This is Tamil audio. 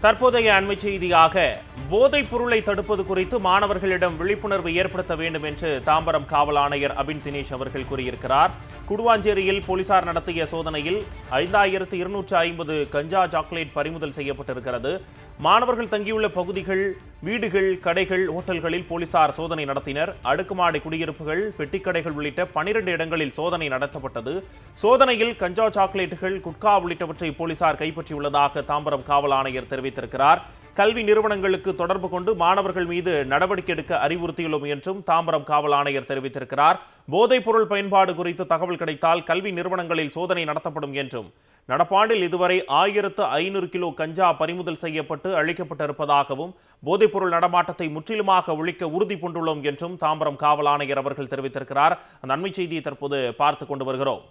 தற்போதைய அண்மை செய்தியாக போதைப் பொருளை தடுப்பது குறித்து மாணவர்களிடம் விழிப்புணர்வு ஏற்படுத்த வேண்டும் என்று தாம்பரம் காவல் ஆணையர் அபின் தினேஷ் அவர்கள் கூறியிருக்கிறார். குடுவாஞ்சேரியில் போலீசார் நடத்திய சோதனையில் 5250 கஞ்சா சாக்லேட் பறிமுதல் செய்யப்பட்டிருக்கிறது. மாணவர்கள் தங்கியுள்ள பகுதிகள், வீடுகள், கடைகள், ஓட்டல்களில் போலீசார் சோதனை நடத்தினர். அடுக்குமாடி குடியிருப்புகள், பெட்டிக்கடைகள் உள்ளிட்ட 12 இடங்களில் சோதனை நடத்தப்பட்டது. சோதனையில் கஞ்சா சாக்லேட்டுகள், குட்கா உள்ளிட்டவற்றை போலீசார் கைப்பற்றியுள்ளதாக தாம்பரம் காவல் ஆணையர் தெரிவித்திருக்கிறார். கல்வி நிறுவனங்களுக்கு தொடர்பு கொண்டு மாணவர்கள் மீது நடவடிக்கை எடுக்க அறிவுறுத்தியுள்ளோம் என்றும் தாம்பரம் காவல் ஆணையர் தெரிவித்திருக்கிறார். போதைப் பொருள் பயன்பாடு குறித்து தகவல் கிடைத்தால் கல்வி நிறுவனங்களில் சோதனை நடத்தப்படும் என்றும், நடப்பாண்டில் இதுவரை 1500 கிலோ கஞ்சா பறிமுதல் செய்யப்பட்டு அளிக்கப்பட்டிருப்பதாகவும், போதைப்பொருள் நடமாட்டத்தை முற்றிலுமாக ஒழிக்க உறுதி பூண்டுள்ளோம் என்றும் தாம்பரம் காவல் ஆணையர் அவர்கள் தெரிவித்திருக்கிறார். அந்த அண்மை செய்தியை தற்போது பார்த்துக் கொண்டு வருகிறோம்.